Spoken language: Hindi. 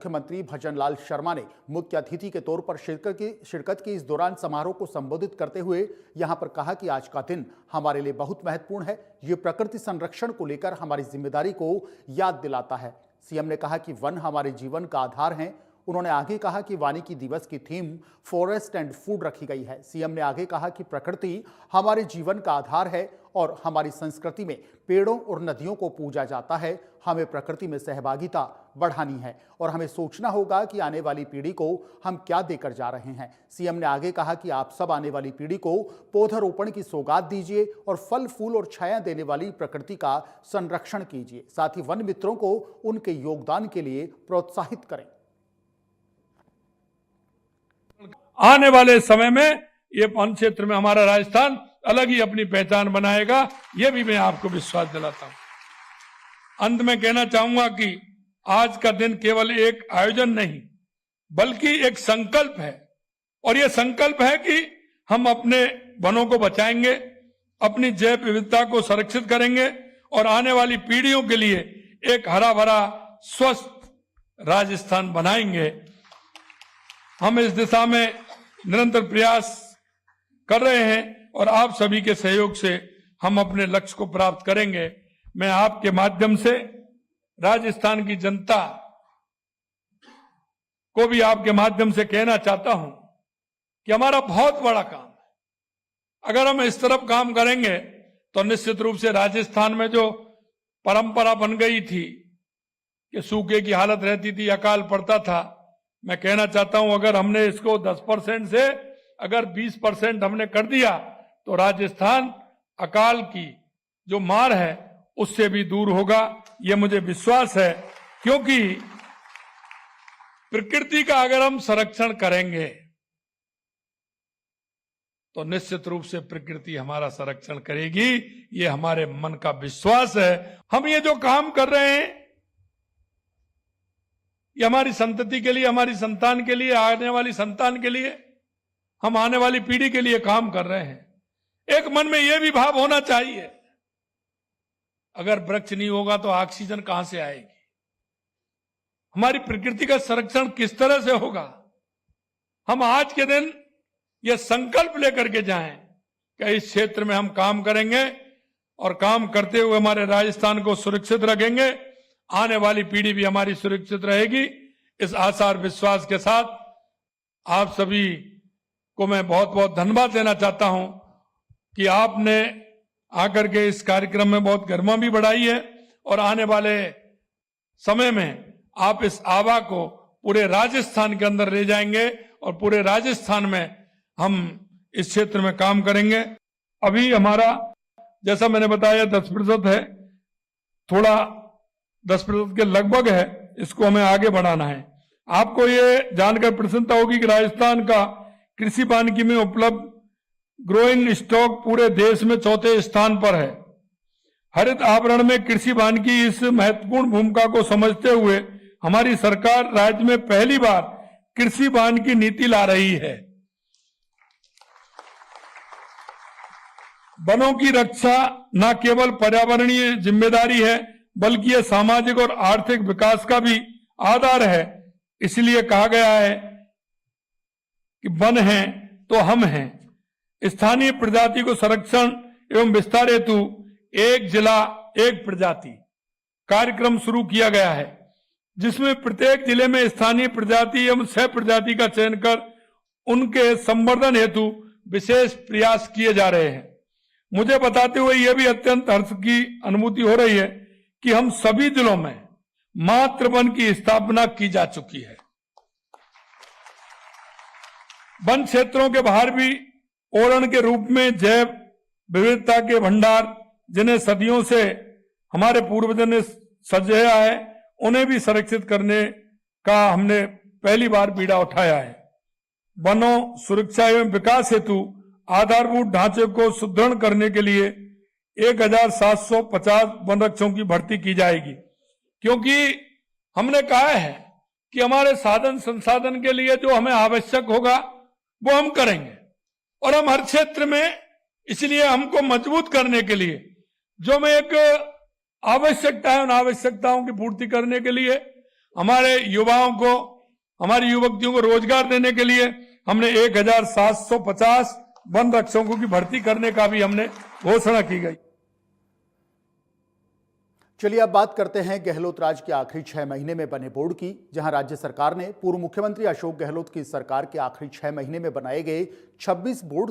मुख्यमंत्री भजनलाल शर्मा ने मुख्य अतिथि के तौर पर शिरकत की। इस दौरान समारोह को संबोधित करते हुए यहां पर कहा कि आज का दिन हमारे लिए बहुत महत्वपूर्ण है। ये प्रकृति संरक्षण को लेकर हमारी जिम्मेदारी को याद दिलाता है। सीएम ने कहा कि वन हमारे जीवन का आधार है। उन्होंने आगे कहा कि वानिकी दिवस की थीम फॉरेस्ट एंड फूड रखी गई है। सीएम ने आगे कहा कि प्रकृति हमारे जीवन का आधार है और हमारी संस्कृति में पेड़ों और नदियों को पूजा जाता है। हमें प्रकृति में सहभागिता बढ़ानी है और हमें सोचना होगा कि आने वाली पीढ़ी को हम क्या देकर जा रहे हैं। सीएम ने आगे कहा कि आप सब आने वाली पीढ़ी को पौधारोपण की सौगात दीजिए और फल फूल और छाया देने वाली प्रकृति का संरक्षण कीजिए। साथ ही वन मित्रों को उनके योगदान के लिए प्रोत्साहित करें। आने वाले समय में ये वन क्षेत्र में हमारा राजस्थान अलग ही अपनी पहचान बनाएगा, ये भी मैं आपको विश्वास दिलाता हूं। अंत में कहना चाहूंगा कि आज का दिन केवल एक आयोजन नहीं बल्कि एक संकल्प है, और यह संकल्प है कि हम अपने वनों को बचाएंगे, अपनी जैव विविधता को संरक्षित करेंगे और आने वाली पीढ़ियों के लिए एक हरा भरा स्वस्थ राजस्थान बनाएंगे। हम इस दिशा में निरंतर प्रयास कर रहे हैं और आप सभी के सहयोग से हम अपने लक्ष्य को प्राप्त करेंगे। मैं आपके माध्यम से राजस्थान की जनता को भी आपके माध्यम से कहना चाहता हूं कि हमारा बहुत बड़ा काम है। अगर हम इस तरफ काम करेंगे तो निश्चित रूप से राजस्थान में जो परंपरा बन गई थी कि सूखे की हालत रहती थी, अकाल पड़ता था, मैं कहना चाहता हूं अगर हमने इसको 10% से अगर 20% हमने कर दिया तो राजस्थान अकाल की जो मार है उससे भी दूर होगा। यह मुझे विश्वास है, क्योंकि प्रकृति का अगर हम संरक्षण करेंगे तो निश्चित रूप से प्रकृति हमारा संरक्षण करेगी। ये हमारे मन का विश्वास है। हम ये जो काम कर रहे हैं ये हमारी संतति के लिए, हमारी संतान के लिए, आने वाली संतान के लिए, हम आने वाली पीढ़ी के लिए काम कर रहे हैं। एक मन में यह भी भाव होना चाहिए, अगर वृक्ष नहीं होगा तो ऑक्सीजन कहां से आएगी? हमारी प्रकृति का संरक्षण किस तरह से होगा? हम आज के दिन यह संकल्प लेकर के जाएं कि इस क्षेत्र में हम काम करेंगे और काम करते हुए हमारे राजस्थान को सुरक्षित रखेंगे। आने वाली पीढ़ी भी हमारी सुरक्षित रहेगी। इस आशा और विश्वास के साथ आप सभी को मैं बहुत बहुत धन्यवाद देना चाहता हूं कि आपने आकर के इस कार्यक्रम में बहुत गरिमा भी बढ़ाई है और आने वाले समय में आप इस आभा को पूरे राजस्थान के अंदर ले जाएंगे और पूरे राजस्थान में हम इस क्षेत्र में काम करेंगे। अभी हमारा जैसा मैंने बताया 10% है, थोड़ा 10% के लगभग है, इसको हमें आगे बढ़ाना है। आपको ये जानकर प्रसन्नता होगी कि राजस्थान का कृषि वानिकी में उपलब्ध ग्रोइंग स्टॉक पूरे देश में 4थे स्थान पर है। हरित आवरण में कृषि वानिकी इस महत्वपूर्ण भूमिका को समझते हुए हमारी सरकार राज्य में पहली बार कृषि वानिकी नीति ला रही है। वनों की रक्षा न केवल पर्यावरणीय जिम्मेदारी है बल्कि यह सामाजिक और आर्थिक विकास का भी आधार है। इसलिए कहा गया है कि वन है तो हम हैं। स्थानीय प्रजाति को संरक्षण एवं विस्तार हेतु एक जिला एक प्रजाति कार्यक्रम शुरू किया गया है, जिसमें प्रत्येक जिले में स्थानीय प्रजाति एवं सह प्रजाति का चयन कर उनके संवर्धन हेतु विशेष प्रयास किए जा रहे हैं। मुझे बताते हुए यह भी अत्यंत हर्ष की अनुभूति हो रही है कि हम सभी जिलों में मातृ वन की स्थापना की जा चुकी है। वन क्षेत्रों के बाहर भी ओरण के रूप में जैव विविधता के भंडार, जिन्हें सदियों से हमारे पूर्वजों ने सजाया है, उन्हें भी संरक्षित करने का हमने पहली बार बीड़ा उठाया है। वनों सुरक्षा एवं विकास हेतु आधारभूत ढांचे को सुदृढ़ करने के लिए 1750 वनरक्षकों की भर्ती की जाएगी, क्योंकि हमने कहा है कि हमारे साधन संसाधन के लिए जो हमें आवश्यक होगा वो हम करेंगे और हम हर क्षेत्र में, इसलिए हमको मजबूत करने के लिए जो में एक आवश्यकता है, उन आवश्यकताओं की पूर्ति करने के लिए हमारे युवाओं को, हमारी युवतियों को रोजगार देने के लिए हमने 1750 वन रक्षकों की भर्ती करने का भी हमने घोषणा की गई। चलिए अब बात करते हैं गहलोत राज के आखिरी 6 महीने में बने बोर्ड की, जहां राज्य सरकार ने पूर्व मुख्यमंत्री अशोक गहलोत की सरकार के आखिरी 6 महीने में बनाए गए 26 बोर्ड